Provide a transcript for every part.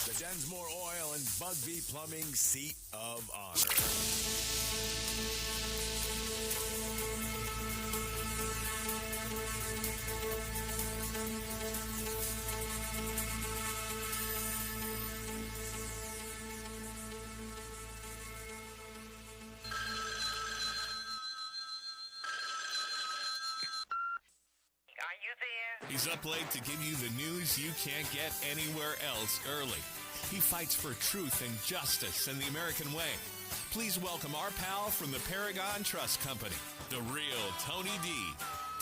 The Densmore Oil and Bugby Plumbing Seat of Honor. He's up late to give you the news you can't get anywhere else early. He fights for truth and justice and the American way. Please welcome our pal from the Paragon Trust Company, the real Tony D.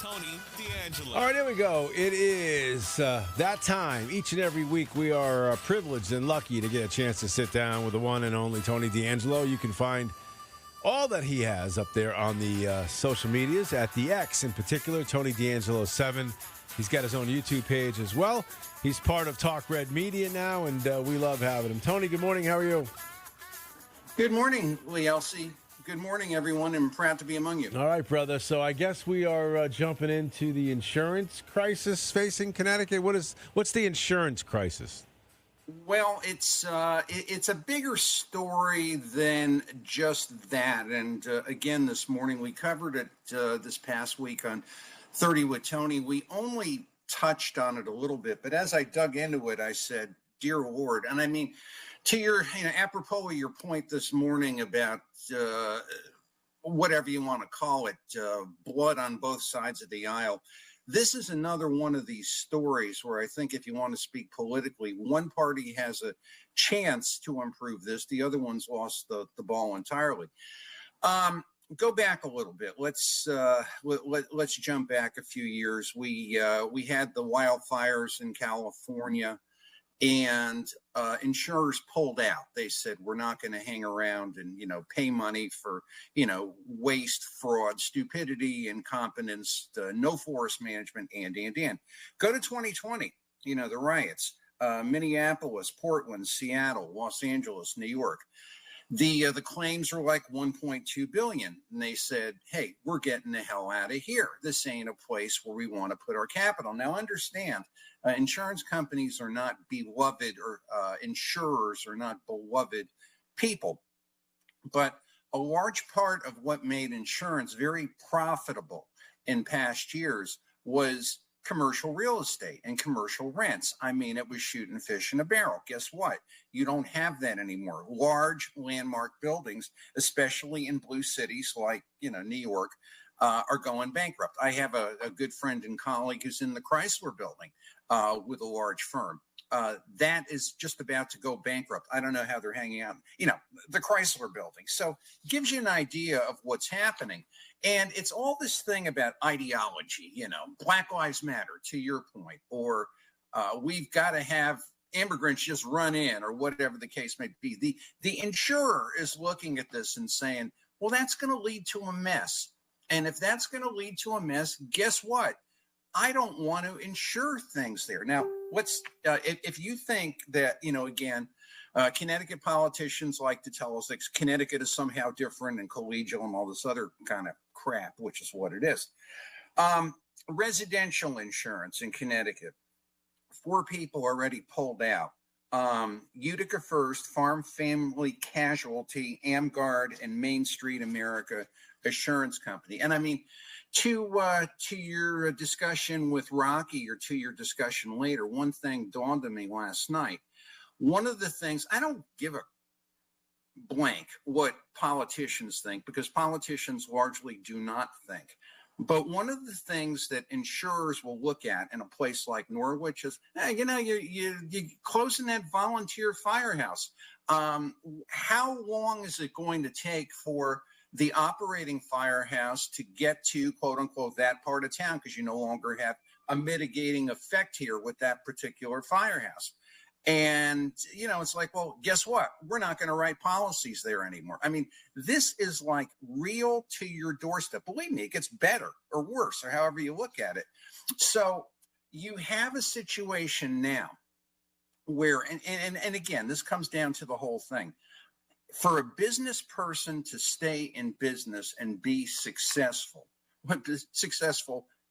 Tony D'Angelo. All right, here we go. It is that time. Each and every week we are privileged and lucky to get a chance to sit down with the one and only Tony D'Angelo. You can find all that he has up there on the social medias, at the X in particular, Tony D'Angelo 7. He's got his own YouTube page as well. He's part of Talk Red Media now, and we love having him. Tony, good morning. How are you? Good morning, Elci. Good morning, everyone. I'm proud to be among you. All right, brother. So I guess we are jumping into the insurance crisis facing Connecticut. What's the insurance crisis? Well, it's a bigger story than just that. And again, this morning we covered it this past week on 30 with Tony. We only touched on it a little bit, but as I dug into it, I said, dear Lord. And I mean, to your, apropos of your point this morning about whatever you want to call it, blood on both sides of the aisle. This is another one of these stories where I think if you want to speak politically, one party has a chance to improve this. The other one's lost the ball entirely. Go back a little bit. Let's jump back a few years. We had the wildfires in California, and insurers pulled out. They said, we're not going to hang around and pay money for waste, fraud, stupidity, incompetence, no forest management, and go to 2020. The riots, Minneapolis, Portland, Seattle, Los Angeles, New York. The claims are like 1.2 billion. And they said, hey, we're getting the hell out of here. This ain't a place where we want to put our capital. Now, understand, insurance companies are not beloved, or insurers are not beloved people. But a large part of what made insurance very profitable in past years was commercial real estate and commercial rents. I mean, it was shooting fish in a barrel. Guess what? You don't have that anymore. Large landmark buildings, especially in blue cities like, New York, are going bankrupt. I have a good friend and colleague who's in the Chrysler building with a large firm. That is just about to go bankrupt. I don't know how they're hanging out, the Chrysler building. So gives you an idea of what's happening. And it's all this thing about ideology, Black Lives Matter, to your point, or we've got to have immigrants just run in, or whatever the case may be. The insurer is looking at this and saying, well, that's going to lead to a mess. And if that's going to lead to a mess, guess what? I don't want to insure things there. Now, if you think that, again, Connecticut politicians like to tell us that Connecticut is somehow different and collegial and all this other kind of crap, which is what it is. Residential insurance in Connecticut, 4 people already pulled out. Utica First, Farm Family Casualty, AmGuard, and Main Street America Assurance Company. And I mean, to your discussion with Rocky, or to your discussion later, one thing dawned on me last night. One of the things, I don't give a blank what politicians think, because politicians largely do not think. But one of the things that insurers will look at in a place like Norwich is, hey, you're closing that volunteer firehouse. How long is it going to take for the operating firehouse to get to, quote unquote, that part of town? Because you no longer have a mitigating effect here with that particular firehouse. And, it's like, well, guess what? We're not going to write policies there anymore. I mean, this is like real to your doorstep. Believe me, it gets better or worse, or however you look at it. So you have a situation now where, and again, this comes down to the whole thing. For a business person to stay in business and be successful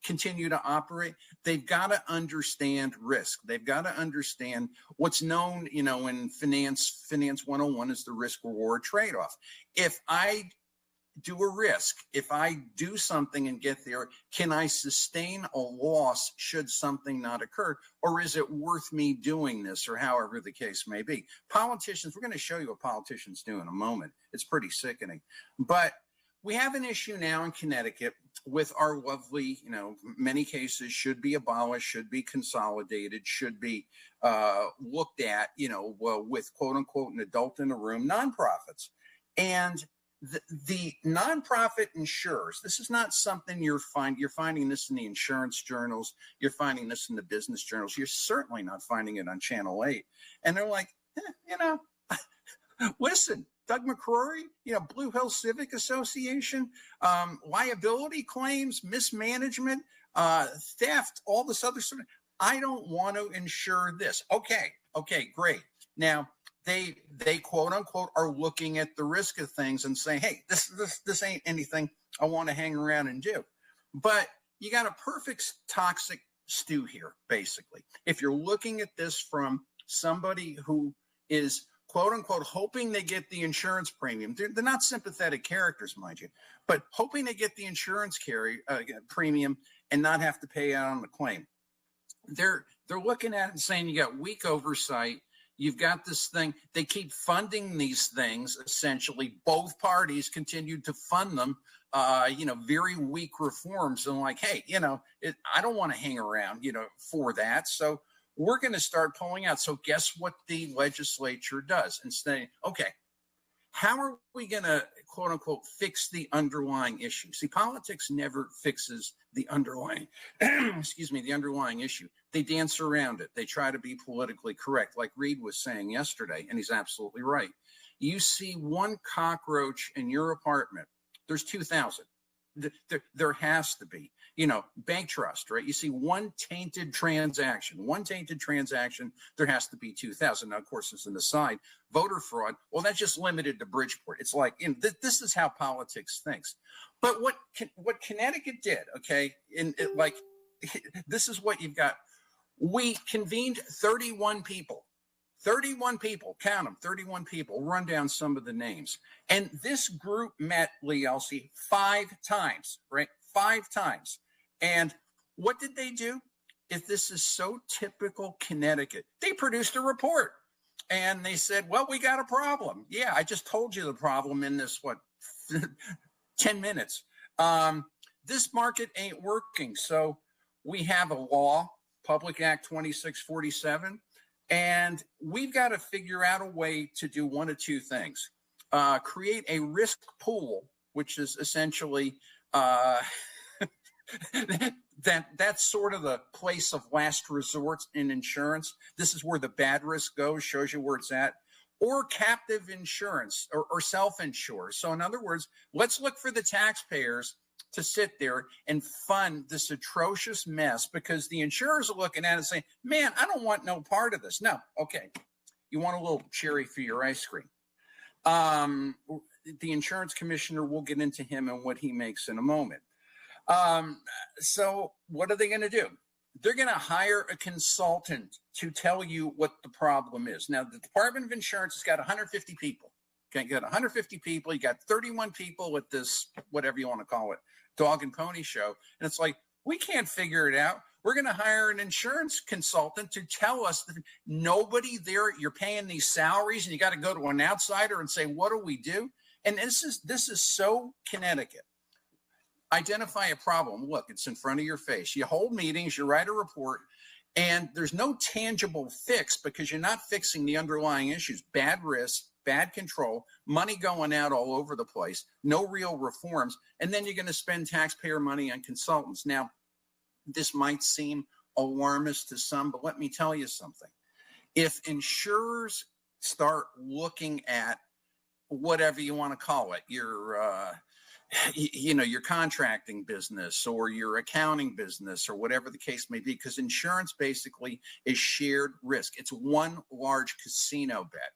continue to operate, they've got to understand risk. They've got to understand what's known, in finance 101 is the risk reward trade-off. If I do a risk, if I do something and get there, can I sustain a loss should something not occur? Or is it worth me doing this, or however the case may be? Politicians, we're going to show you what politicians do in a moment. It's pretty sickening. But we have an issue now in Connecticut with our lovely, many cases should be abolished, should be consolidated, should be looked at, with quote unquote an adult in the room, nonprofits. And the nonprofit insurers, this is not something you're finding this in the insurance journals. You're finding this in the business journals. You're certainly not finding it on Channel 8. And they're like, listen, Doug McCrory, Blue Hill Civic Association, liability claims, mismanagement, theft, all this other stuff. I don't want to insure this. Okay, great. Now, they quote unquote are looking at the risk of things and saying, hey, this ain't anything I want to hang around and do. But you got a perfect toxic stew here, basically. If you're looking at this from somebody who is quote unquote hoping they get the insurance premium, they're not sympathetic characters, mind you, but hoping they get the insurance premium and not have to pay out on the claim. They're looking at it and saying you got weak oversight. You've got this thing. They keep funding these things. Essentially, both parties continued to fund them. Very weak reforms. And like, hey, I don't want to hang around, for that. So we're going to start pulling out. So guess what the legislature does? And saying, okay, how are we going to quote unquote fix the underlying issue? See, politics never fixes the underlying, the underlying issue. They dance around it. They try to be politically correct, like Reed was saying yesterday, and he's absolutely right. You see one cockroach in your apartment, there's 2,000. There has to be, bank trust, right? You see one tainted transaction, there has to be 2,000. Now, of course, as an aside, voter fraud, well, that's just limited to Bridgeport. It's like, this is how politics thinks. But what Connecticut did, okay, this is what you've got. We convened 31 people, count them, 31 people, run down some of the names. And this group met, Lee Elci, 5 times, right? 5 times. And what did they do? If this is so typical Connecticut, they produced a report and they said, well, we got a problem. Yeah, I just told you the problem in this, 10 minutes. This market ain't working. So we have a law, Public Act 2647, and we've got to figure out a way to do one of two things. Create a risk pool, which is essentially that's sort of the place of last resort in insurance. This is where the bad risk goes, shows you where it's at. Or captive insurance or self-insure. So in other words, let's look for the taxpayers to sit there and fund this atrocious mess because the insurers are looking at it and saying, man, I don't want no part of this. No, okay. You want a little cherry for your ice cream. The insurance commissioner, we'll get into him and what he makes in a moment. So what are they going to do? They're going to hire a consultant to tell you what the problem is. Now, the Department of Insurance has got 150 people. Okay, you got 150 people. You got 31 people at this, whatever you want to call it, dog and pony show. And it's like, we can't figure it out. We're going to hire an insurance consultant to tell us that nobody there, you're paying these salaries and you got to go to an outsider and say, what do we do? And this is so Connecticut. Identify a problem. Look, it's in front of your face. You hold meetings, you write a report, and there's no tangible fix because you're not fixing the underlying issues. Bad risk, bad control, money going out all over the place, no real reforms, and then you're going to spend taxpayer money on consultants. Now, this might seem alarmist to some, but let me tell you something. If insurers start looking at whatever you want to call it, your contracting business or your accounting business or whatever the case may be, because insurance basically is shared risk. It's one large casino bet.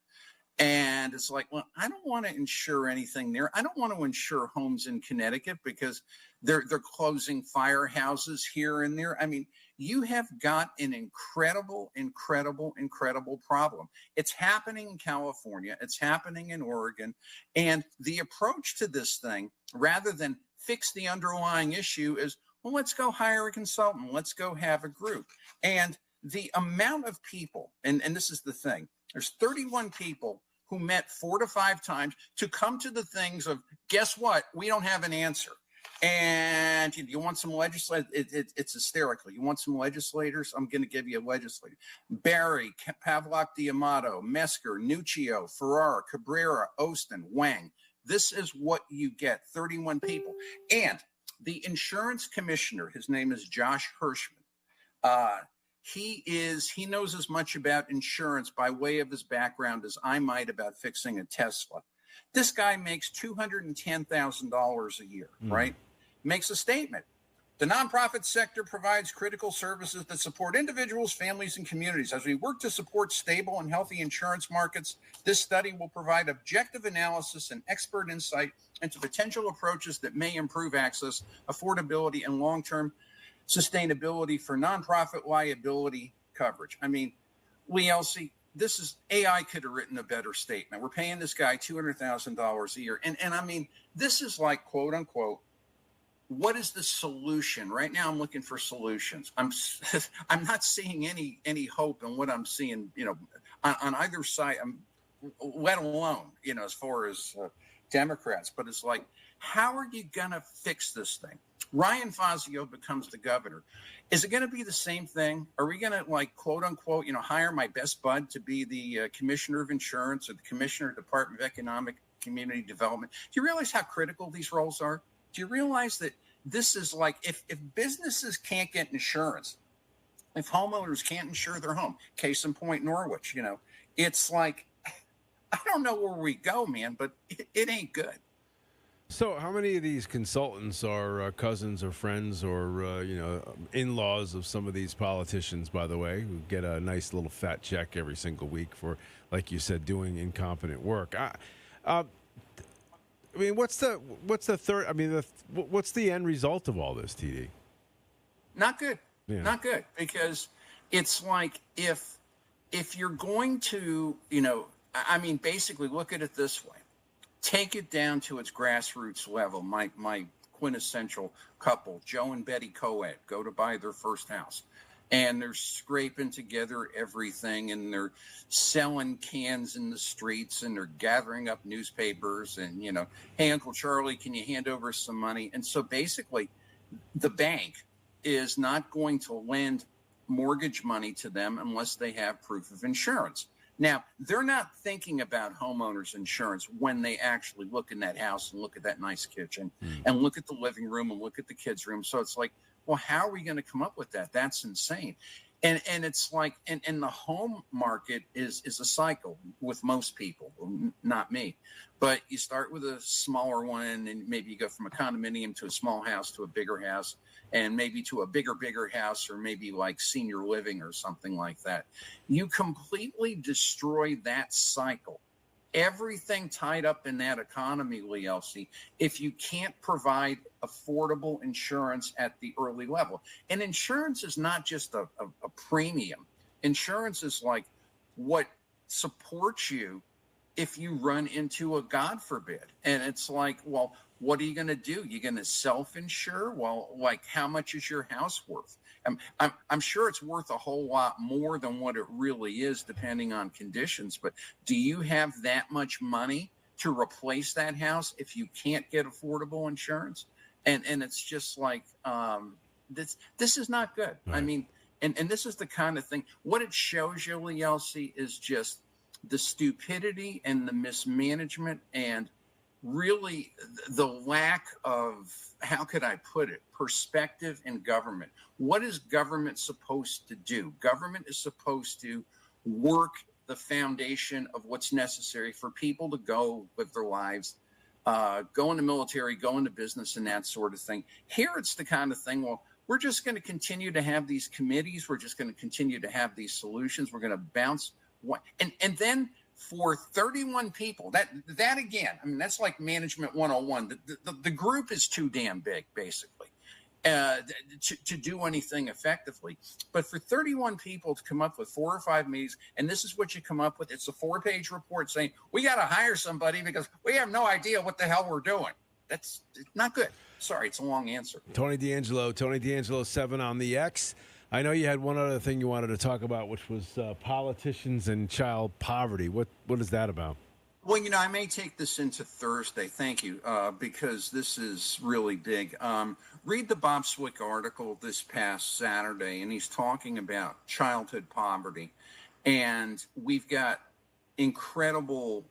And it's like, well, I don't want to insure anything there. I don't want to insure homes in Connecticut because they're closing firehouses here and there. I mean, you have got an incredible problem. It's happening in California. It's happening in Oregon. And the approach to this thing, rather than fix the underlying issue, is, well, let's go hire a consultant. Let's go have a group. And the amount of people, and this is the thing, there's 31 people who met 4 to 5 times to come to the things of, guess what? We don't have an answer. And you want some legislators? It's hysterical. You want some legislators? I'm going to give you a legislator. Barry, Pavlak D'Amato, Mesker, Nuccio, Farrar, Cabrera, Ostin, Wang. This is what you get, 31 people. And the insurance commissioner, his name is Josh Hirschman. He knows as much about insurance by way of his background as I might about fixing a Tesla. This guy makes $210,000 a year, right? Makes a statement. The nonprofit sector provides critical services that support individuals, families, and communities. As we work to support stable and healthy insurance markets, this study will provide objective analysis and expert insight into potential approaches that may improve access, affordability, and long-term sustainability for nonprofit liability coverage. I mean, Elci, this is AI could have written a better statement. We're paying this guy $200,000 a year. And I mean, this is like, quote unquote, what is the solution? Right now, I'm looking for solutions. I'm not seeing any hope in what I'm seeing, on either side, let alone, as far as Democrats. But it's like, how are you going to fix this thing? Ryan Fazio becomes the governor. Is it going to be the same thing? Are we going to, like, quote unquote, hire my best bud to be the commissioner of insurance or the commissioner of Department of Economic Community Development? Do you realize how critical these roles are? Do you realize that this is like, if businesses can't get insurance, if homeowners can't insure their home, case in point, Norwich, it's like, I don't know where we go, man, but it ain't good. So how many of these consultants are cousins or friends or, in-laws of some of these politicians, by the way, who get a nice little fat check every single week for, like you said, doing incompetent work? I mean, what's the third? I mean, what's the end result of all this, TD? Not good. Yeah. Not good, because it's like if you're going to, I mean, basically look at it this way. Take it down to its grassroots level. My quintessential couple, Joe and Betty Coed, go to buy their first house. And they're scraping together everything, and they're selling cans in the streets, and they're gathering up newspapers, and, hey, Uncle Charlie, can you hand over some money? And so basically the bank is not going to lend mortgage money to them unless they have proof of insurance. Now, they're not thinking about homeowners insurance when they actually look in that house and look at that nice kitchen and look at the living room and look at the kids' room. So it's like, well, how are we going to come up with that? That's insane. And it's like, and the home market is a cycle with most people, not me. But you start with a smaller one, and maybe you go from a condominium to a small house to a bigger house, and maybe to a bigger house, or maybe like senior living or something like that. You completely destroy that cycle. Everything tied up in that economy, Elci, if you can't provide affordable insurance at the early level. And insurance is not just a premium. Insurance is like what supports you if you run into a God forbid. And it's like, well, what are you going to do? You're going to self-insure? Well, like, how much is your house worth? I'm sure it's worth a whole lot more than what it really is, depending on conditions. But do you have that much money to replace that house if you can't get affordable insurance? And it's just like, this is not good. Right. I mean, and this is the kind of thing, what it shows you, Elci, is just the stupidity and the mismanagement, and really the lack of, how could I put it, perspective in government. What is government supposed to do? Government is supposed to work the foundation of what's necessary for people to go live their lives, go in the military, go into business, and that sort of thing. Here it's the kind of thing, well, we're just going to continue to have these committees. We're just going to continue to have these solutions. We're going to bounce. And then for 31 people. That again, I mean, that's like management 101. The group is too damn big, basically, to do anything effectively. But for 31 people to come up with 4 or 5 meetings, and this is what you come up with, it's a 4-page report saying, we got to hire somebody because we have no idea what the hell we're doing. That's not good. Sorry, it's a long answer. Tony D'Angelo 7 on the X. I know you had one other thing you wanted to talk about, which was politicians and child poverty. What is that about? Well, I may take this into Thursday. Thank you, because this is really big. Read the Bob Swick article this past Saturday, and he's talking about childhood poverty. And we've got incredible,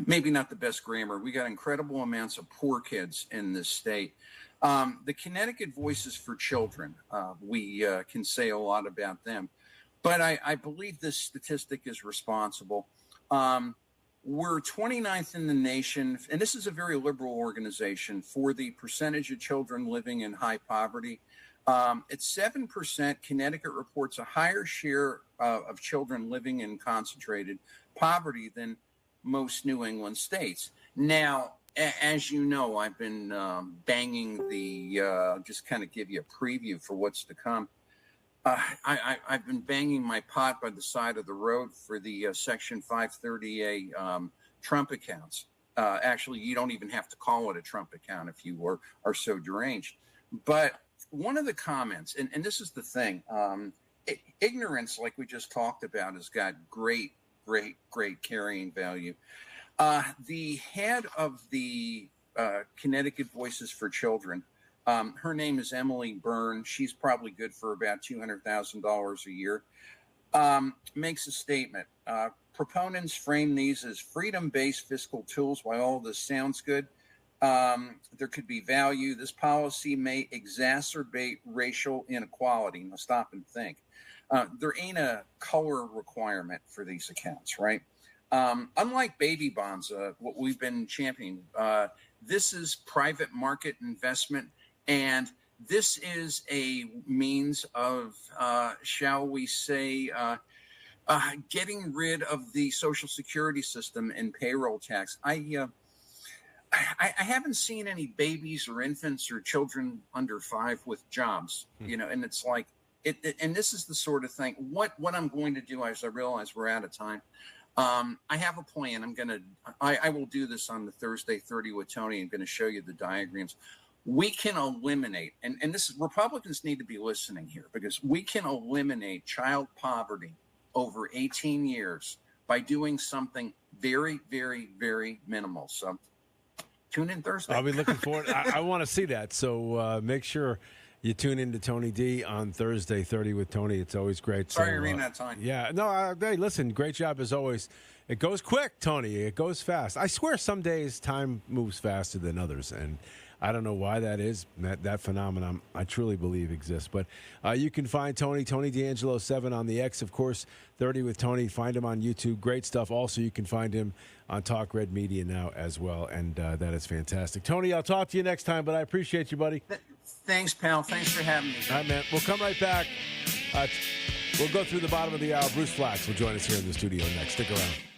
maybe not the best grammar, we got incredible amounts of poor kids in this state. The Connecticut Voices for Children, we can say a lot about them. But I believe this statistic is responsible. We're 29th in the nation, and this is a very liberal organization, for the percentage of children living in high poverty. At 7%, Connecticut reports a higher share of children living in concentrated poverty than most New England states. Now, as you know, I've been banging just kind of give you a preview for what's to come. I've been banging my pot by the side of the road for the Section 530A Trump accounts. Actually, you don't even have to call it a Trump account if you are so deranged. But one of the comments, and this is the thing, ignorance, like we just talked about, has got great carrying value. The head of the Connecticut Voices for Children, her name is Emily Byrne. She's probably good for about $200,000 a year. Makes a statement. Proponents frame these as freedom-based fiscal tools. While all this sounds good, there could be value. This policy may exacerbate racial inequality. Now stop and think. There ain't a color requirement for these accounts, right? Unlike baby bonds, what we've been championing, this is private market investment. And this is a means of, shall we say, getting rid of the Social Security system and payroll tax. I haven't seen any babies or infants or children under 5 with jobs, and it's like, and this is the sort of thing. What I'm going to do, as I realize we're out of time, I have a plan. I will do this on the Thursday 30 with Tony. I'm going to show you the diagrams. We can eliminate, and this Republicans need to be listening here, because we can eliminate child poverty over 18 years by doing something very, very, very minimal. So tune in Thursday. I'll be looking forward. I want to see that. So make sure you tune in to Tony D on Thursday, 30 with Tony. It's always great. Sorry, you're in that time. Yeah. No, hey, listen, great job as always. It goes quick, Tony. It goes fast. I swear some days time moves faster than others, and I don't know why that is. That phenomenon, I truly believe, exists. But you can find Tony D'Angelo 7 on the X, of course, 30 with Tony. Find him on YouTube. Great stuff. Also, you can find him on Talk Red Media now as well, and that is fantastic. Tony, I'll talk to you next time, but I appreciate you, buddy. Thanks, pal. Thanks for having me. All right, man. We'll come right back. We'll go through the bottom of the hour. Bruce Flax will join us here in the studio next. Stick around.